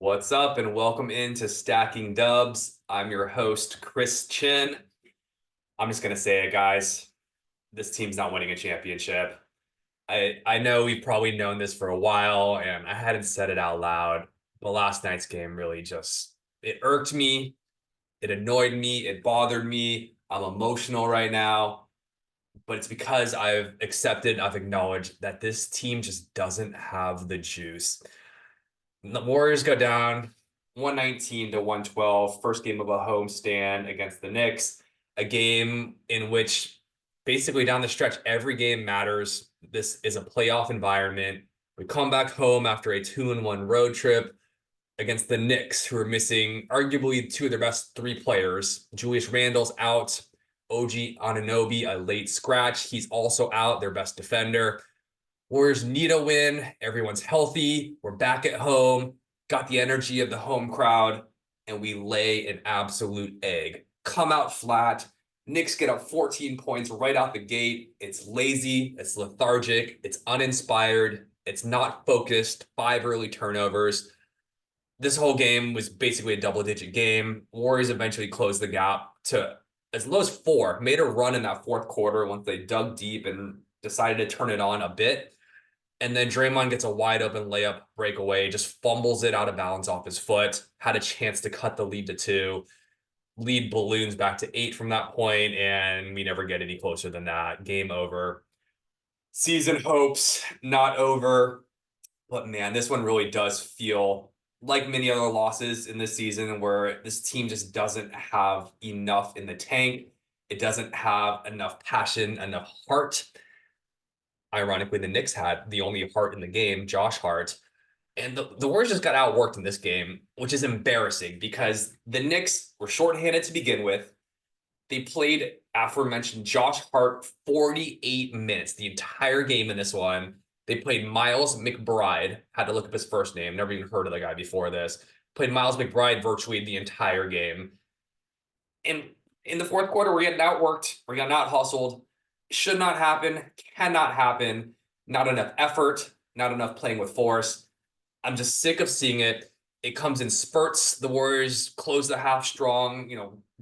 What's up, and welcome into Stacking Dubs. I'm your host, Chris Chinn. I'm just gonna say it, guys. This team's not winning a championship. I know we've probably known this for a while, and I hadn't said it out loud, but last night's game really just it irked me, it annoyed me, it bothered me. I'm emotional right now, but it's because I've acknowledged that this team just doesn't have the juice. The Warriors go down 119 to 112, first game of a homestand against the Knicks, a game in which basically down the stretch, every game matters. This is a playoff environment. We come back home after a 2-1 road trip against the Knicks, who are missing arguably two of their best three players. Julius Randle's out. OG Anunoby, a late scratch. He's also out, their best defender. Warriors need a win. Everyone's healthy. We're back at home. Got the energy of the home crowd, and we lay an absolute egg. Come out flat. Knicks get up 14 points right out the gate. It's lazy. It's lethargic. It's uninspired. It's not focused. 5 early turnovers. This whole game was basically a double-digit game. Warriors eventually closed the gap to as low as 4. Made a run in that fourth quarter once they dug deep and decided to turn it on a bit. And then Draymond gets a wide open layup breakaway, just fumbles it out of bounds off his foot, had a chance to cut the lead to 2. Lead balloons back to 8 from that point, and we never get any closer than that. Game over. Season hopes not over. But man, this one really does feel like many other losses in this season where this team just doesn't have enough in the tank. It doesn't have enough passion, enough heart. Ironically, the Knicks had the only heart in the game, Josh Hart. And the Warriors just got outworked in this game, which is embarrassing because the Knicks were shorthanded to begin with. They played aforementioned Josh Hart 48 minutes, the entire game in this one. They played Miles McBride, had to look up his first name, never even heard of the guy before this. Played Miles McBride virtually the entire game. And in the fourth quarter, we're getting outworked, we're getting out hustled. Should not happen, cannot happen. Not enough effort, not enough playing with force. I'm just sick of seeing it. It comes in spurts. The Warriors close the half strong,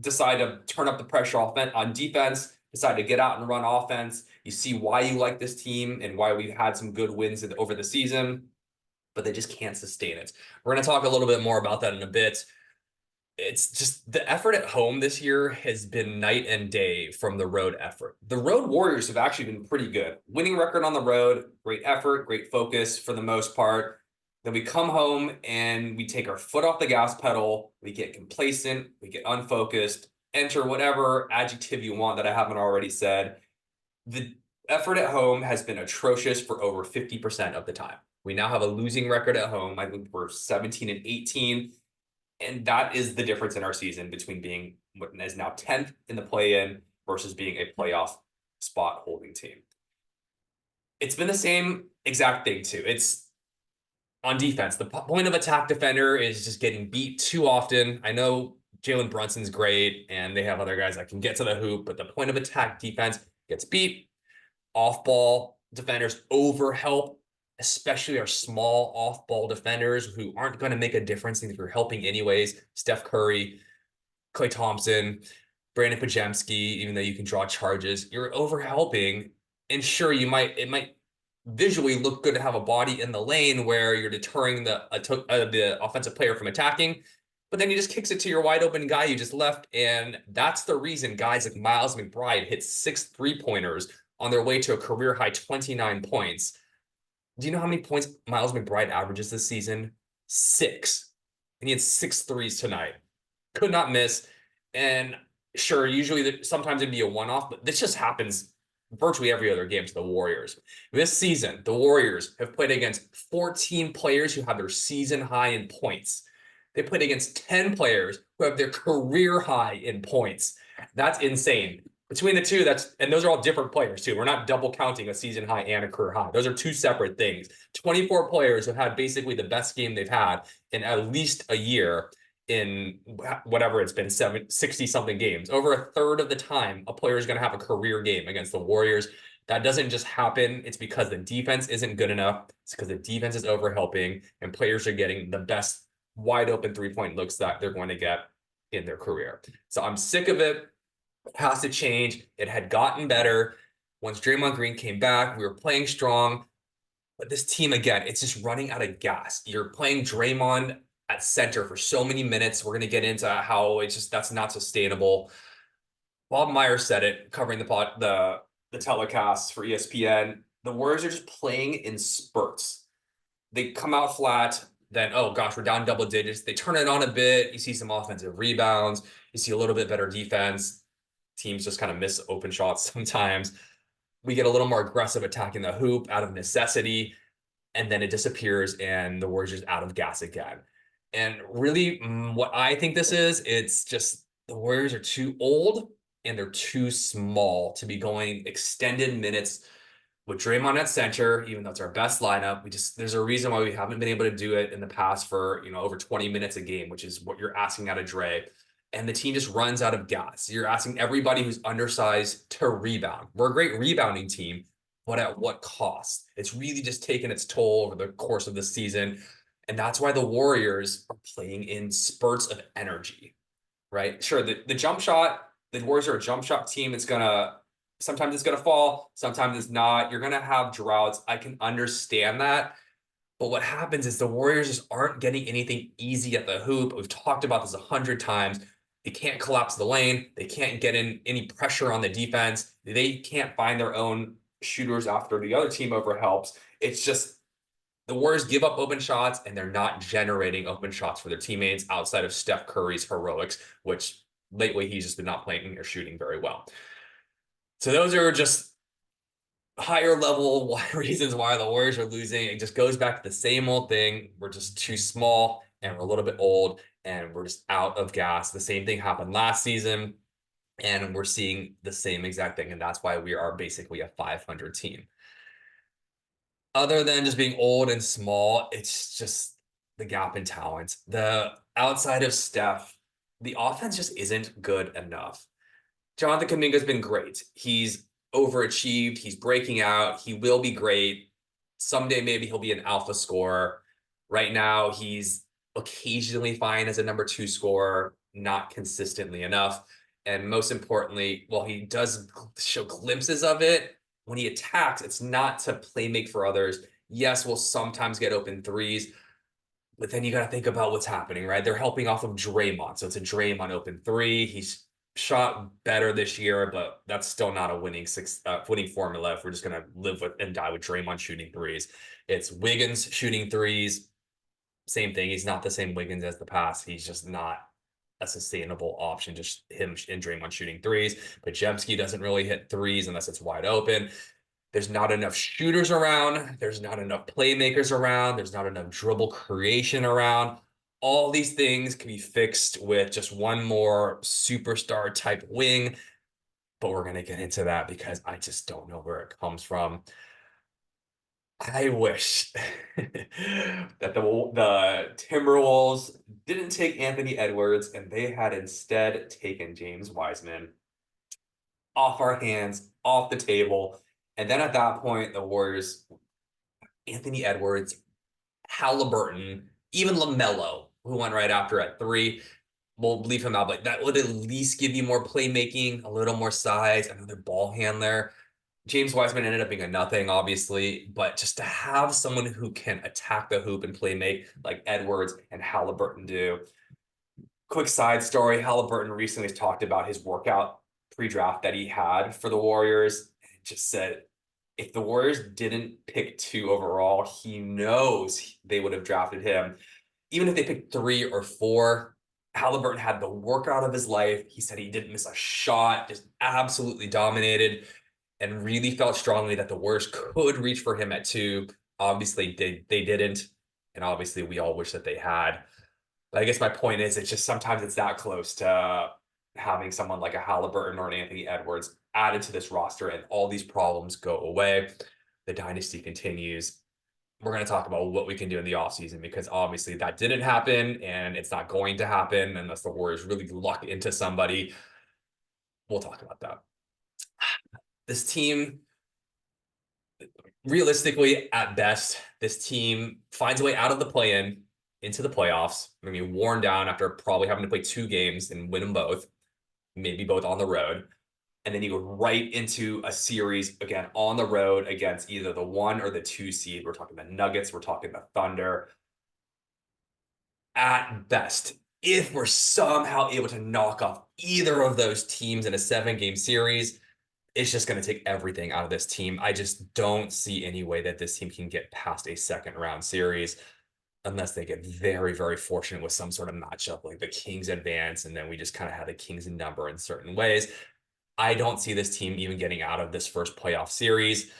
decide to turn up the pressure on defense, decide to get out and run offense. You see why you like this team and why we've had some good wins over the season, but they just can't sustain it. We're going to talk a little bit more about that in a bit. It's just the effort at home this year has been night and day from the road effort. The road Warriors have actually been pretty good. Winning record on the road, great effort, great focus for the most part. Then we come home and we take our foot off the gas pedal. We get complacent, we get unfocused, enter whatever adjective you want that I haven't already said. The effort at home has been atrocious for over 50% of the time. We now have a losing record at home. I think we're 17 and 18. And that is the difference in our season between being what is now 10th in the play-in versus being a playoff spot holding team. It's been the same exact thing too. It's on defense. The point of attack defender is just getting beat too often. I know Jalen Brunson's great and they have other guys that can get to the hoop, but the point of attack defense gets beat. Off-ball defenders overhelp, especially our small off-ball defenders who aren't going to make a difference if you're helping anyways. Steph Curry, Klay Thompson, Brandon Pajemski, even though you can draw charges, you're overhelping. And sure, it might visually look good to have a body in the lane where you're deterring the offensive player from attacking, but then he just kicks it to your wide open guy you just left. And that's the reason guys like Miles McBride hit 6 3-pointers on their way to a career high 29 points. Do you know how many points Miles McBride averages this season? 6. And he had 6 threes tonight. Could not miss. And sure, usually sometimes it'd be a one-off, but this just happens virtually every other game to the Warriors. This season, the Warriors have played against 14 players who have their season high in points. They played against 10 players who have their career high in points. That's insane. Between the two, and those are all different players too. We're not double counting a season high and a career high. Those are two separate things. 24 players have had basically the best game they've had in at least a year in whatever it's been, 60-something games. Over a third of the time, a player is going to have a career game against the Warriors. That doesn't just happen. It's because the defense isn't good enough. It's because the defense is overhelping and players are getting the best wide open 3-point looks that they're going to get in their career. So I'm sick of it. It has to change. It had gotten better. Once Draymond Green came back, we were playing strong. But this team, again, it's just running out of gas. You're playing Draymond at center for so many minutes. We're going to get into how it's just that's not sustainable. Bob Myers said it, covering the telecast for ESPN. The Warriors are just playing in spurts. They come out flat, then oh gosh, we're down double digits. They turn it on a bit. You see some offensive rebounds. You see a little bit better defense. Teams just kind of miss open shots sometimes. We get a little more aggressive attacking the hoop out of necessity, and then it disappears, and the Warriors just out of gas again. And really, what I think this is, it's just the Warriors are too old and they're too small to be going extended minutes with Draymond at center, even though it's our best lineup. There's a reason why we haven't been able to do it in the past for, over 20 minutes a game, which is what you're asking out of Dre. And the team just runs out of gas. You're asking everybody who's undersized to rebound. We're a great rebounding team, but at what cost? It's really just taken its toll over the course of the season. And that's why the Warriors are playing in spurts of energy, right? Sure, the jump shot, the Warriors are a jump shot team. Sometimes it's gonna fall, sometimes it's not. You're gonna have droughts. I can understand that. But what happens is the Warriors just aren't getting anything easy at the hoop. We've talked about this 100 times. They can't collapse the lane. They can't get in any pressure on the defense. They can't find their own shooters after the other team overhelps. It's just the Warriors give up open shots and they're not generating open shots for their teammates outside of Steph Curry's heroics, which lately he's just been not playing or shooting very well. So those are just higher level reasons why the Warriors are losing. It just goes back to the same old thing. We're just too small and we're a little bit old and we're just out of gas. The same thing happened last season and we're seeing the same exact thing. And that's why we are basically a 500 team. Other than just being old and small, it's just the gap in talent. The outside of Steph, the offense just isn't good enough. Jonathan Kuminga's been great. He's overachieved. He's breaking out. He will be great. Someday, maybe he'll be an alpha scorer. Right now, he's occasionally fine as a number 2 scorer, not consistently enough. And most importantly, while he does show glimpses of it, when he attacks, it's not to play make for others. Yes, we'll sometimes get open threes, but then you got to think about what's happening, right? They're helping off of Draymond. So it's a Draymond open three. He's shot better this year, but that's still not a winning formula if we're just going to live with and die with Draymond shooting threes. It's Wiggins shooting threes. Same thing. He's not the same Wiggins as the past. He's just not a sustainable option, just him and Draymond shooting threes. But Jemski doesn't really hit threes unless it's wide open. There's not enough shooters around. There's not enough playmakers around. There's not enough dribble creation around. All these things can be fixed with just one more superstar type wing. But we're going to get into that because I just don't know where it comes from. I wish that the Timberwolves didn't take Anthony Edwards and they had instead taken James Wiseman off our hands, off the table. And then at that point, the Warriors, Anthony Edwards, Halliburton, even LaMelo, who went right after at 3, we'll leave him out, but that would at least give you more playmaking, a little more size, another ball handler. James Wiseman ended up being a nothing, obviously, but just to have someone who can attack the hoop and play make like Edwards and Halliburton do. Quick side story, Halliburton recently talked about his workout pre-draft that he had for the Warriors. It just said if the Warriors didn't pick 2 overall, he knows they would have drafted him. Even if they picked 3 or 4, Halliburton had the workout of his life. He said he didn't miss a shot, just absolutely dominated, and really felt strongly that the Warriors could reach for him at 2. Obviously, they didn't, and obviously we all wish that they had. But I guess my point is, it's just sometimes it's that close to having someone like a Halliburton or an Anthony Edwards added to this roster, and all these problems go away. The dynasty continues. We're going to talk about what we can do in the offseason because obviously that didn't happen, and it's not going to happen unless the Warriors really luck into somebody. We'll talk about that. This team, realistically, at best, this team finds a way out of the play-in. into the playoffs. I mean, worn down after probably having to play 2 games and win them both, maybe both on the road. And then you go right into a series again on the road against either the 1 or the 2 seed. We're talking the Nuggets, we're talking the Thunder. At best, if we're somehow able to knock off either of those teams in a 7-game series, it's just going to take everything out of this team. I just don't see any way that this team can get past a second round series unless they get very, very fortunate with some sort of matchup like the Kings advance. And then we just kind of have the Kings in number in certain ways. I don't see this team even getting out of this first playoff series,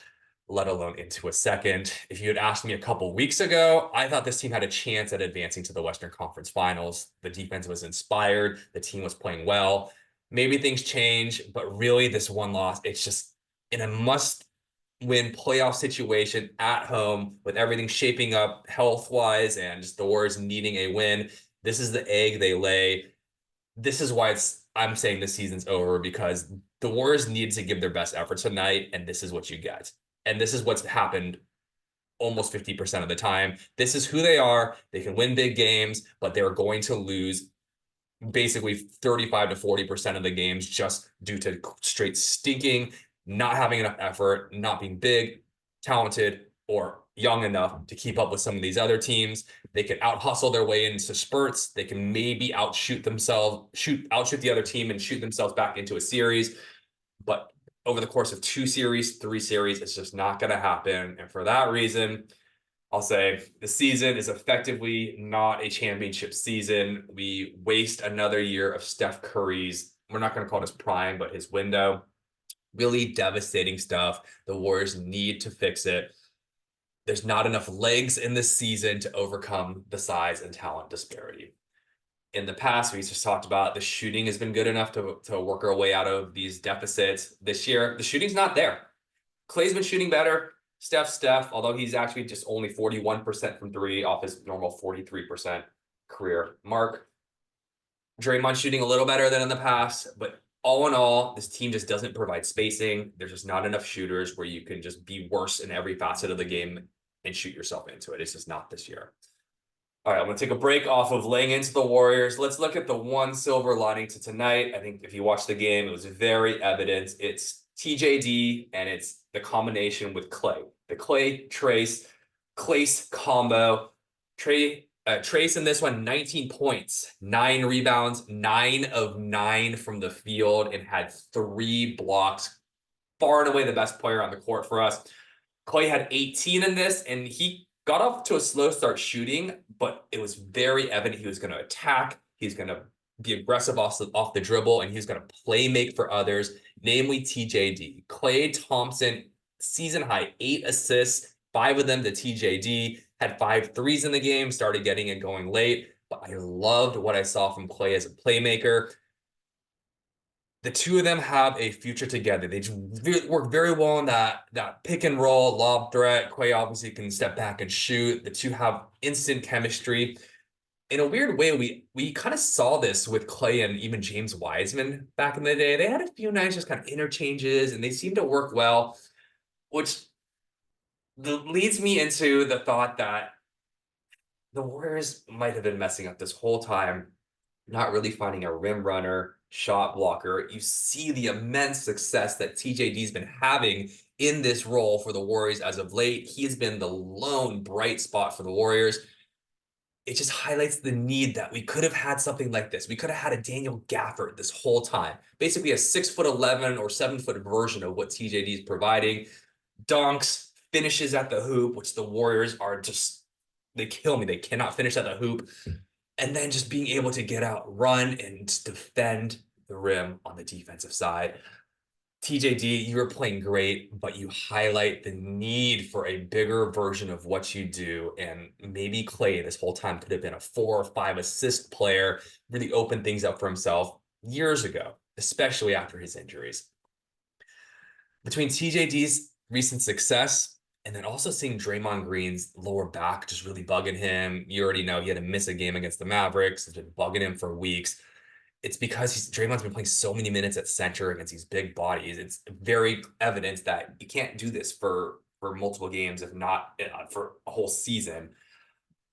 let alone into a second. If you had asked me a couple weeks ago, I thought this team had a chance at advancing to the Western Conference Finals. The defense was inspired, the team was playing well. Maybe things change, but really, this one loss, it's just in a must win playoff situation at home with everything shaping up health wise and just the Warriors needing a win. This is the egg they lay. This is why I'm saying this season's over, because the Warriors need to give their best effort tonight, and this is what you get. And this is what's happened almost 50% of the time. This is who they are. They can win big games, but they're going to lose basically 35 to 40% of the games just due to straight stinking, not having enough effort, not being big, talented, or young enough to keep up with some of these other teams. They can out hustle their way into spurts. They can maybe outshoot the other team and shoot themselves back into a series. But over the course of 2 series, 3 series, it's just not going to happen. And for that reason, I'll say the season is effectively not a championship season. We waste another year of Steph Curry's, we're not going to call it his prime, but his window. Really devastating stuff. The Warriors need to fix it. There's not enough legs in this season to overcome the size and talent disparity. In the past, we just talked about the shooting has been good enough to work our way out of these deficits. This year, the shooting's not there. Clay's been shooting better. Steph, although he's actually just only 41% from 3 off his normal 43% career mark. Draymond's shooting a little better than in the past, but all in all, this team just doesn't provide spacing. There's just not enough shooters where you can just be worse in every facet of the game and shoot yourself into it. It's just not this year. All right, I'm going to take a break off of laying into the Warriors. Let's look at the one silver lining to tonight. I think if you watch the game, it was very evident. It's TJD and it's the combination with Clay. The Clace combo. Trace in this one, 19 points, 9 rebounds, 9 of 9 from the field, and had 3 blocks. Far and away the best player on the court for us. Clay had 18 in this, and he got off to a slow start shooting, but it was very evident he was going to attack. He's going to be aggressive off the dribble, and he's going to play make for others, namely TJD. Klay Thompson, season high 8 assists, 5 of them to TJD, had 5 threes in the game, started getting it going late, but I loved what I saw from Klay as a playmaker. The two of them have a future together. They just work very well in that pick and roll, lob threat. Klay obviously can step back and shoot. The two have instant chemistry. In a weird way, we kind of saw this with Klay and even James Wiseman back in the day. They had a few nice just kind of interchanges, and they seemed to work well, which leads me into the thought that the Warriors might have been messing up this whole time, not really finding a rim runner, shot blocker. You see the immense success that TJD's been having in this role for the Warriors as of late. He has been the lone bright spot for the Warriors. It just highlights the need that we could have had something like this. We could have had a Daniel Gafford this whole time. Basically a 6'11" or 7-foot version of what TJD is providing. Dunks, finishes at the hoop, which the Warriors are just, they kill me. They cannot finish at the hoop. And then just being able to get out, run, and defend the rim on the defensive side. TJD, you were playing great, but you highlight the need for a bigger version of what you do. And maybe Klay this whole time could have been a 4 or 5 assist player, really opened things up for himself years ago, especially after his injuries. Between TJD's recent success and then also seeing Draymond Green's lower back just really bugging him. You already know he had to miss a game against the Mavericks. It's been bugging him for weeks. It's because Draymond's been playing so many minutes at center against these big bodies. It's very evident that you can't do this for multiple games, if not for a whole season.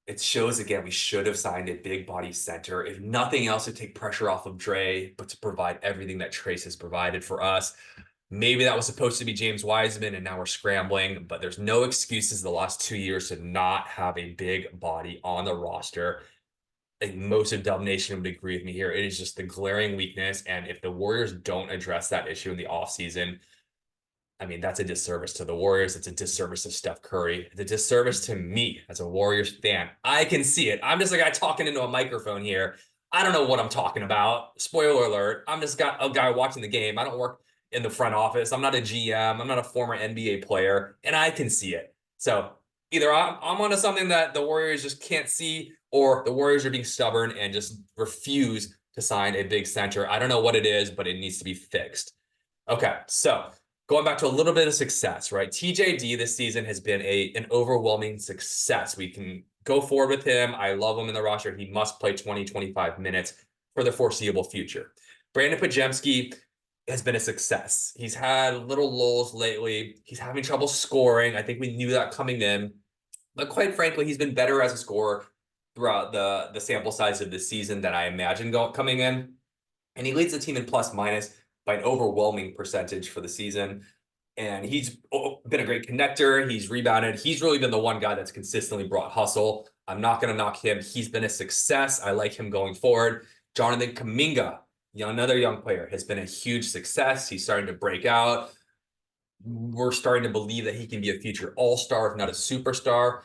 it shows again we should have signed a big body center, if nothing else, to take pressure off of Dre, but to provide everything that Trace has provided for us. Maybe that was supposed to be James Wiseman, and now we're scrambling, but there's no excuses the last 2 years to not have a big body on the roster. I think most of Dub Nation would agree with me here. It is just the glaring weakness. And if the Warriors don't address that issue in the offseason, I mean, that's a disservice to the Warriors. It's a disservice to Steph Curry. It's a disservice to me as a Warriors fan. I can see it. I'm just a guy talking into a microphone here. I don't know what I'm talking about. Spoiler alert. I'm just got a guy watching the game. I don't work in the front office. I'm not a GM. I'm not a former NBA player, and I can see it. So either I'm onto something that the Warriors just can't see, or the Warriors are being stubborn and just refuse to sign a big center. I don't know what it is, but it needs to be fixed. Okay, so going back to a little bit of success, right? TJD this season has been an overwhelming success. We can go forward with him. I love him in the roster. He must play 20-25 minutes for the foreseeable future. Brandon Pajemski has been a success. He's had little lulls lately. He's having trouble scoring. I think we knew that coming in. But quite frankly, he's been better as a scorer throughout the sample size of the season than I imagined coming in. And he leads the team in plus minus by an overwhelming percentage for the season. And he's been a great connector. He's rebounded. He's really been the one guy that's consistently brought hustle. I'm not going to knock him. He's been a success. I like him going forward. Jonathan Kuminga, another young player, has been a huge success. He's starting to break out. We're starting to believe that he can be a future all-star, if not a superstar.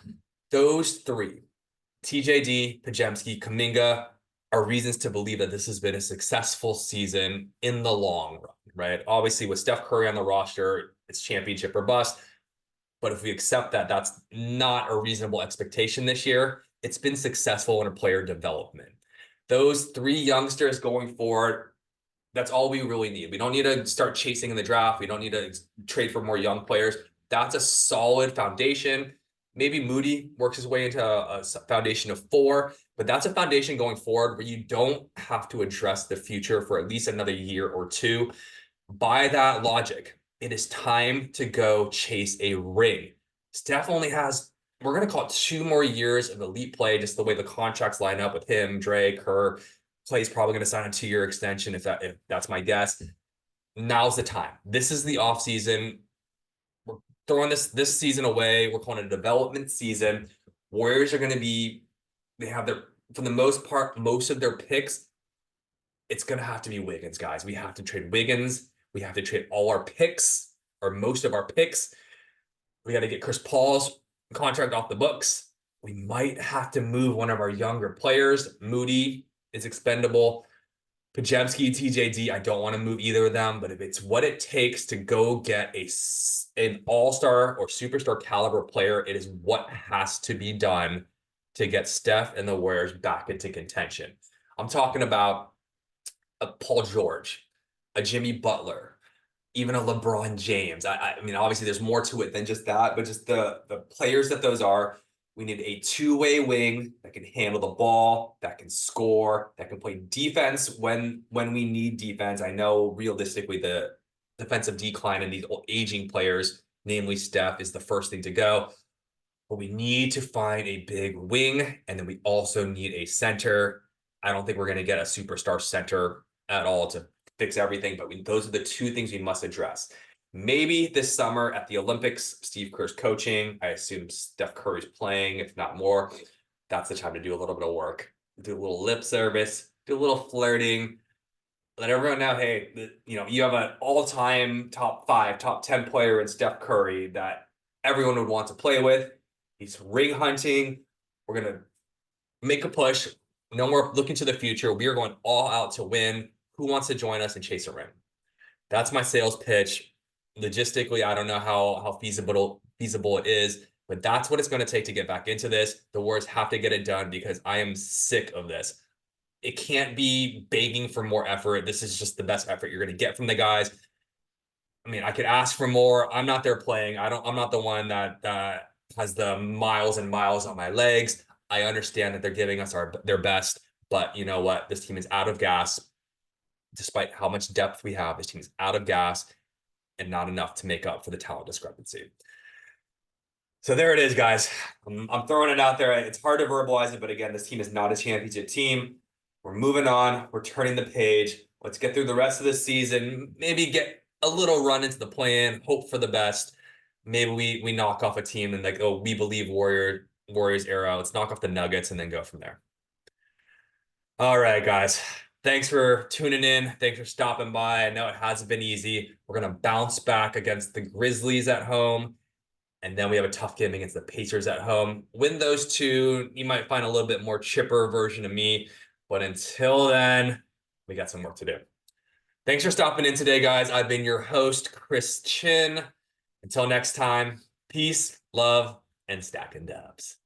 Those three, TJD, Pajemski, Kuminga, are reasons to believe that this has been a successful season in the long run, right? Obviously, with Steph Curry on the roster, it's championship or bust. But if we accept that that's not a reasonable expectation this year, it's been successful in a player development. Those three youngsters going forward, that's all we really need. We don't need to start chasing in the draft. We don't need to trade for more young players. That's a solid foundation. Maybe Moody works his way into a foundation of 4, but that's a foundation going forward where you don't have to address the future for at least another year or two. By that logic, it is time to go chase a ring. Steph only has, we're going to call it 2 more years of elite play, just the way the contracts line up with him, Dre, Kerr. Clay's probably going to sign a 2-year extension if that's my guess. Now's the time. This is the offseason. We're throwing this season away. We're calling it a development season. Warriors are going to be, they have their, for the most part, most of their picks. It's going to have to be Wiggins, guys. We have to trade Wiggins. We have to trade all our picks, or most of our picks. We got to get Chris Paul's contract off the books. We might have to move one of our younger players. Moody is expendable. Pajemski, TJD, I don't want to move either of them, but if it's what it takes to go get an all-star or superstar caliber player, it is what has to be done to get Steph and the Warriors back into contention. I'm talking about a Paul George, a Jimmy Butler, even a LeBron James. I mean, obviously there's more to it than just that, but just the players that those are. We need a two-way wing that can handle the ball, that can score, that can play defense when we need defense. I know realistically the defensive decline in these aging players, namely Steph, is the first thing to go. But we need to find a big wing, and then we also need a center. I don't think we're going to get a superstar center at all to fix everything, but those are the 2 things we must address. Maybe this summer at the Olympics, Steve Kerr's coaching. I assume Steph Curry's playing, if not more. That's the time to do a little bit of work. Do a little lip service, do a little flirting. Let everyone know, hey, you have an all-time top 5, top 10 player in Steph Curry that everyone would want to play with. He's ring hunting. We're going to make a push. No more looking to the future. We are going all out to win. Who wants to join us and chase a ring? That's my sales pitch. Logistically, I don't know how feasible it is, but that's what it's going to take to get back into this. The Warriors have to get it done because I am sick of this. It can't be begging for more effort. This is just the best effort you're going to get from the guys. I mean, I could ask for more. I'm not there playing. I'm not the one that has the miles and miles on my legs. I understand that they're giving us their best, but you know what? This team is out of gas. Despite how much depth we have, this team is out of gas and not enough to make up for the talent discrepancy. So there it is, guys. I'm throwing it out there. It's hard to verbalize it, but again, this team is not a championship team. We're moving on. We're turning the page. Let's get through the rest of the season. Maybe get a little run into the play-in. Hope for the best. Maybe we knock off a team and like, oh, we believe Warriors era. Let's knock off the Nuggets and then go from there. All right, guys. Thanks for tuning in. Thanks for stopping by. I know it hasn't been easy. We're gonna bounce back against the Grizzlies at home. And then we have a tough game against the Pacers at home. Win those two, you might find a little bit more chipper version of me. But until then, we got some work to do. Thanks for stopping in today, guys. I've been your host, Chinn. Until next time, peace, love, and stacking dubs.